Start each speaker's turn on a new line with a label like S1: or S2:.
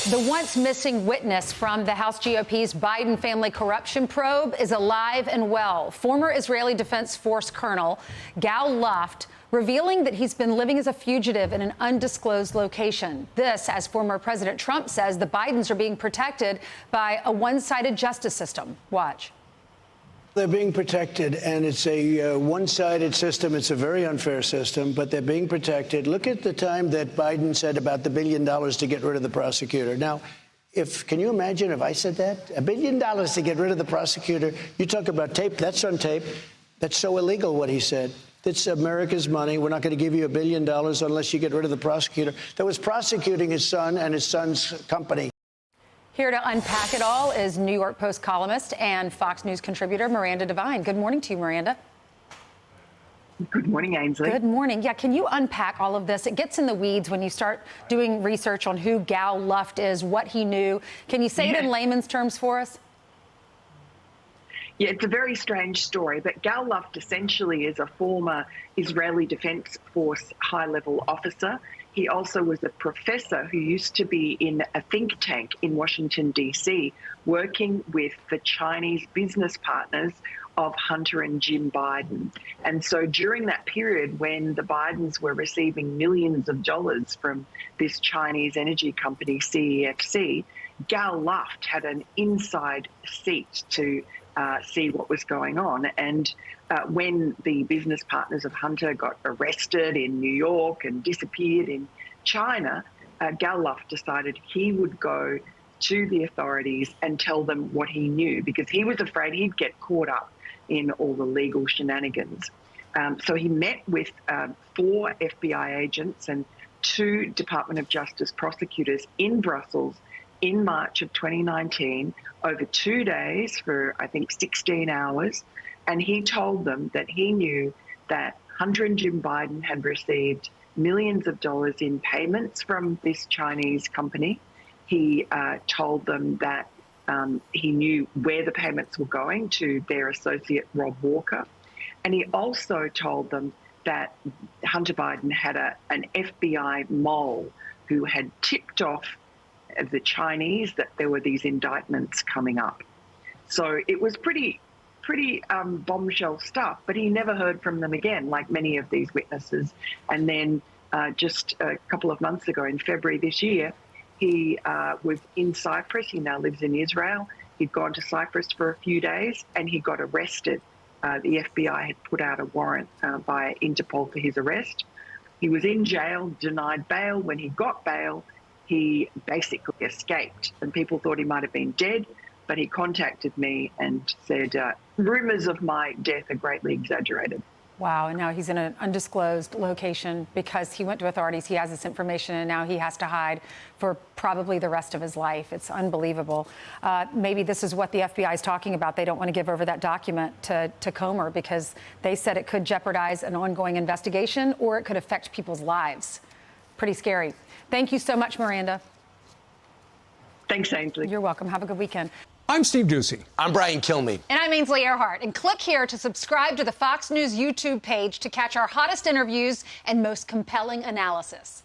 S1: The once missing witness from the House GOP's Biden family corruption probe is alive and well. Former Israeli Defense Force Colonel Gallup revealing that he's been living as a fugitive in an undisclosed location. This, as former President Trump says, the Bidens are being protected by a one-sided justice system. Watch.
S2: They're being protected, and it's a one-sided system. It's a very unfair system, but they're being protected. Look at the time that Biden said about the $1 billion to get rid of the prosecutor. Now, can you imagine if I said that? $1 billion to get rid of the prosecutor. You talk about tape. That's on tape. That's so illegal, what he said. It's America's money. We're not going to give you $1 billion unless you get rid of the prosecutor that was prosecuting his son and his son's company.
S1: Here to unpack it all is New York Post columnist and Fox News contributor Miranda Devine. Good morning to you, Miranda.
S3: Good morning, Ainsley.
S1: Good morning. Yeah, can you unpack all of this? It gets in the weeds when you start doing research on who Gallup is, what he knew. Can you say it in layman's terms for us?
S3: Yeah, it's a very strange story, but Gallup essentially is a former Israeli Defense Force high-level officer. He also was a professor who used to be in a think tank in Washington, D.C., working with the Chinese business partners of Hunter and Jim Biden. And so during that period when the Bidens were receiving millions of dollars from this Chinese energy company, CEFC, Gallup had an inside seat to see what was going on. And when the business partners of Hunter got arrested in New York and disappeared in China, Gallup decided he would go to the authorities and tell them what he knew, because he was afraid he'd get caught up in all the legal shenanigans. So he met with 4 FBI agents and 2 Department of Justice prosecutors in Brussels in March of 2019, over 2 days for, I think, 16 hours. And he told them that he knew that Hunter and Jim Biden had received millions of dollars in payments from this Chinese company. He told them that he knew where the payments were going to their associate, Rob Walker. And he also told them that Hunter Biden had an FBI mole who had tipped off the Chinese that there were these indictments coming up. So it was pretty bombshell stuff, but he never heard from them again, like many of these witnesses. And then just a couple of months ago, in February this year, he was in Cyprus. He now lives in Israel. He'd gone to Cyprus for a few days and he got arrested. The FBI had put out a warrant by Interpol for his arrest. He was in jail, denied bail. When he got bail, he basically escaped, and people thought he might have been dead, but he contacted me and said, rumors of my death are greatly exaggerated.
S1: Wow, and now he's in an undisclosed location because he went to authorities, he has this information, and now he has to hide for probably the rest of his life. It's unbelievable. Maybe this is what the FBI is talking about. They don't want to give over that document to Comer because they said it could jeopardize an ongoing investigation or it could affect people's lives. Pretty scary. Thank you so much, Miranda.
S3: Thanks, Ainsley.
S1: You're welcome. Have a good weekend.
S4: I'm Steve Ducey.
S5: I'm Brian Kilmeade.
S1: And I'm Ainsley Earhart. And click here to subscribe to the Fox News YouTube page to catch our hottest interviews and most compelling analysis.